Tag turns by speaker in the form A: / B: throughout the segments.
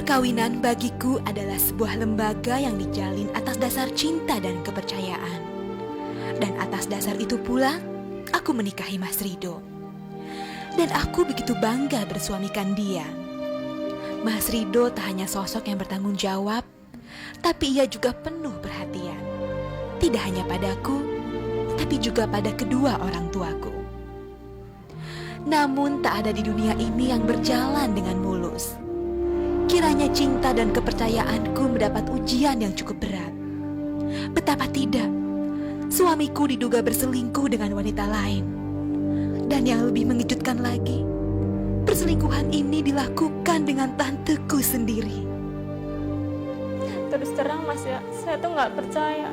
A: Perkawinan bagiku adalah sebuah lembaga yang dijalin atas dasar cinta dan kepercayaan. Dan atas dasar itu pula, aku menikahi Mas Rido. Dan aku begitu bangga bersuamikan dia. Mas Rido tak hanya sosok yang bertanggung jawab, tapi ia juga penuh perhatian. Tidak hanya padaku, tapi juga pada kedua orang tuaku. Namun tak ada di dunia ini yang berjalan dengan mulus. Kiranya cinta dan kepercayaanku mendapat ujian yang cukup berat. Betapa tidak, suamiku diduga berselingkuh dengan wanita lain. Dan yang lebih mengejutkan lagi, perselingkuhan ini dilakukan dengan tanteku sendiri.
B: Terus terang Mas ya, saya tuh nggak percaya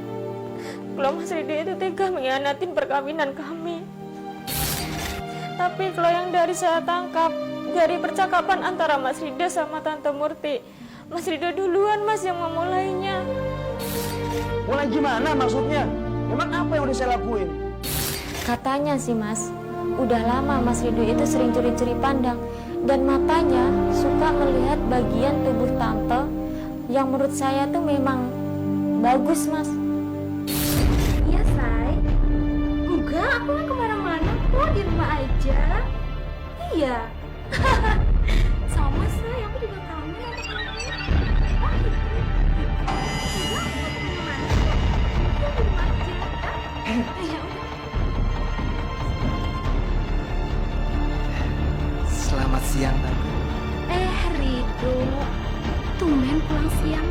B: kalau Mas Rido itu tega mengkhianatin perkawinan kami. Tapi kalau yang dari saya tangkap, dari percakapan antara Mas Rido sama Tante Murti, Mas Rido duluan Mas yang memulainya.
C: Mulai gimana maksudnya? Emang apa yang udah saya lakuin?
B: Katanya sih Mas, udah lama Mas Rido itu sering curi-curi pandang. Dan matanya suka melihat bagian tubuh Tante yang menurut saya tuh memang bagus Mas.
D: Iya, Say. Enggak, aku nggak kemana-mana kok, di rumah aja. Iya. Sama, Say. Aku juga kangen sama kamu. Oh, gitu. Enggak, aku nggak kemana-mana kok. Aku di rumah aja. Ya udah.
E: Selamat siang, Tante.
D: Rido. Tumben pulang siang.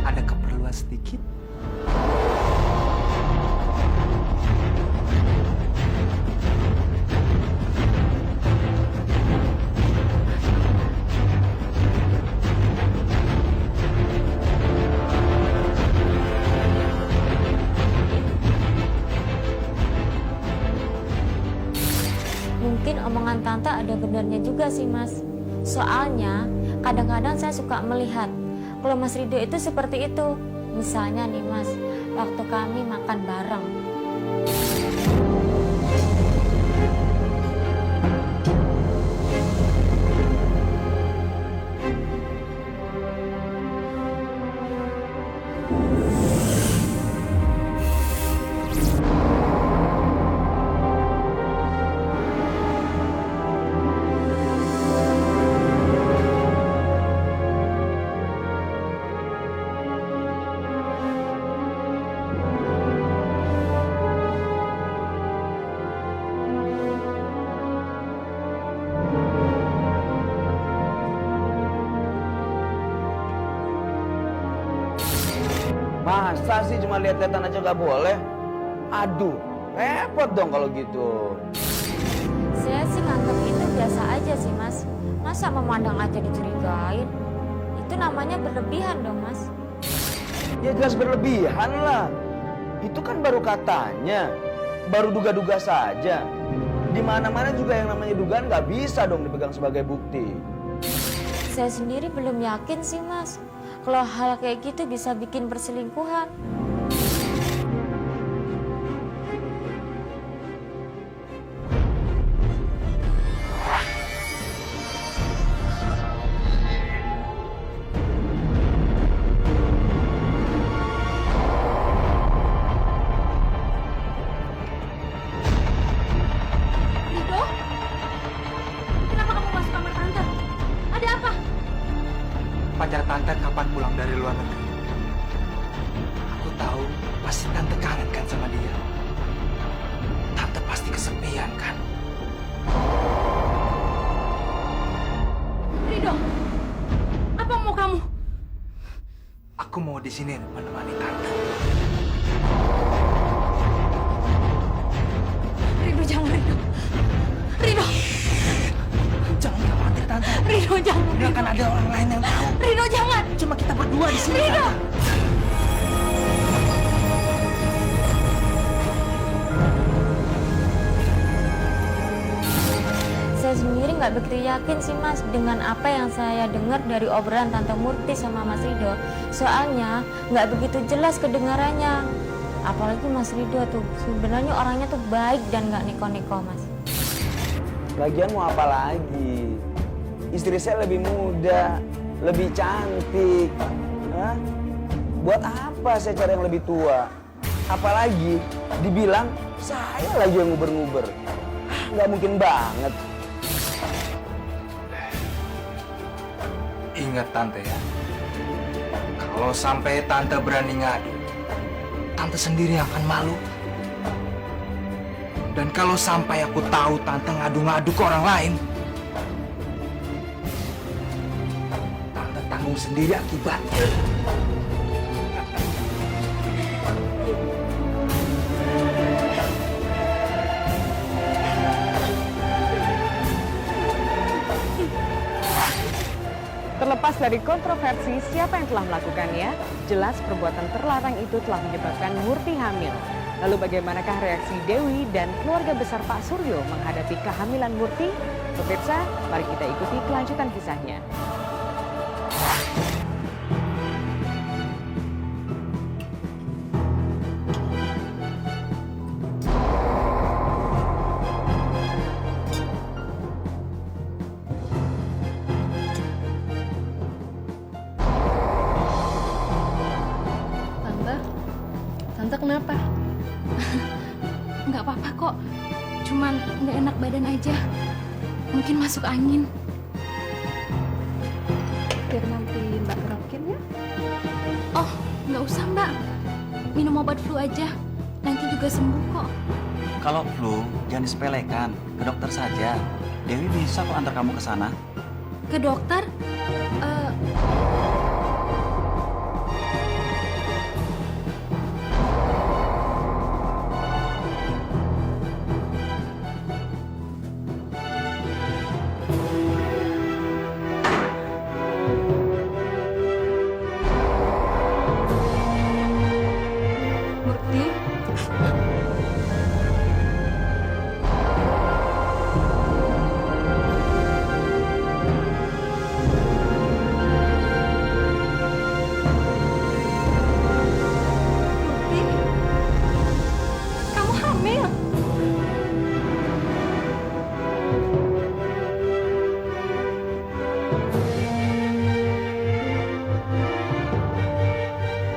E: Ada keperluan sedikit?
B: Mungkin omongan Tante ada benarnya juga sih Mas. Soalnya kadang-kadang saya suka melihat kalau Mas Rido itu seperti itu. Misalnya nih Mas, waktu kami makan bareng.
C: Masa sih cuma lihat-lihatan aja nggak boleh? Aduh, repot dong kalau gitu.
B: Saya sih nganggap itu biasa aja sih Mas. Masa memandang aja dicurigain? Itu namanya berlebihan dong Mas.
C: Ya jelas berlebihan lah. Itu kan baru katanya, baru duga-duga saja. Di mana-mana juga yang namanya dugaan nggak bisa dong dipegang sebagai bukti.
B: Saya sendiri belum yakin sih Mas, kalau hal kayak gitu bisa bikin perselingkuhan.
D: Rido? Kenapa kamu masuk kamar Tante? Ada apa?
E: Pacar Tante kapan pulang dari luar negeri? Aku tahu pasti Tante kangen kan sama dia. Tante pasti kesepian kan?
D: Rido, apa mau kamu?
E: Aku mau di sini menemani Tante.
D: Rido, jangan, Rido. Rido,
E: Jangan khawatir Tante.
D: Rido, jangan.
E: Nggak akan ada orang lain yang tahu.
D: Rido, jangan.
E: Cuma kita berdua di sini.
D: Rido.
E: Tante.
B: Saya sendiri nggak begitu yakin sih Mas dengan apa yang saya dengar dari obrolan Tante Murti sama Mas Rido. Soalnya nggak begitu jelas kedengarannya. Apalagi Mas Rido tuh sebenarnya orangnya tuh baik dan nggak neko-neko, Mas.
C: Lagian mau apa lagi? Istri saya lebih muda, lebih cantik. Hah? Buat apa saya cari yang lebih tua? Apalagi dibilang saya lagi yang nguber-nguber. Nggak mungkin banget.
E: Ingat Tante ya, kalau sampai Tante berani ngadu, Tante sendiri akan malu. Dan kalau sampai aku tahu Tante ngadu-ngadu ke orang lain, Tante tanggung sendiri akibatnya.
F: Terlepas dari kontroversi siapa yang telah melakukannya, jelas perbuatan terlarang itu telah menyebabkan Murti hamil. Lalu bagaimanakah reaksi Dewi dan keluarga besar Pak Suryo menghadapi kehamilan Murti? Pemirsa, mari kita ikuti kelanjutan kisahnya.
D: Tante kenapa? Nggak apa-apa kok, cuman nggak enak badan aja. Mungkin masuk angin.
F: Biar nanti Mbak kerokin ya.
D: Oh, nggak usah Mbak. Minum obat flu aja. Nanti juga sembuh kok.
G: Kalau flu, jangan disepelekan. Ke dokter saja. Dewi bisa kok antar kamu ke sana.
D: Ke dokter? Murti? Murti? Kamu hamil?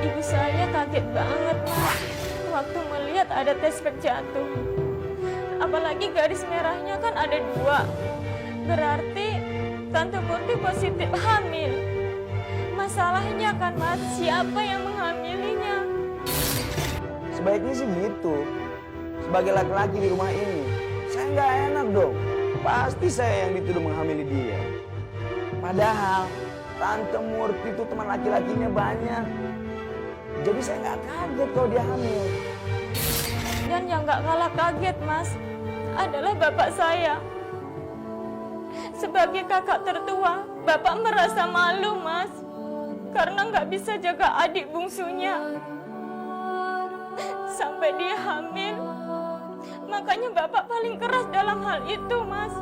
B: Ibu saya kaget banget, Mas, waktu melihat ada tes swab jantung. Apalagi garis merahnya kan ada 2. Berarti Tante Murti positif hamil. Masalahnya kan, Mas, siapa yang menghamilinya?
C: Sebaiknya sih gitu. Sebagai laki-laki di rumah ini, saya nggak enak dong. Pasti saya yang dituduh menghamili dia. Padahal Tante Murti itu teman laki-lakinya banyak. Jadi saya nggak kaget kalau dia hamil.
B: Dan yang nggak kalah kaget, Mas, adalah bapak saya. Sebagai kakak tertua, bapak merasa malu, Mas, karena nggak bisa jaga adik bungsunya. Sampai dia hamil, makanya bapak paling keras dalam hal itu, Mas.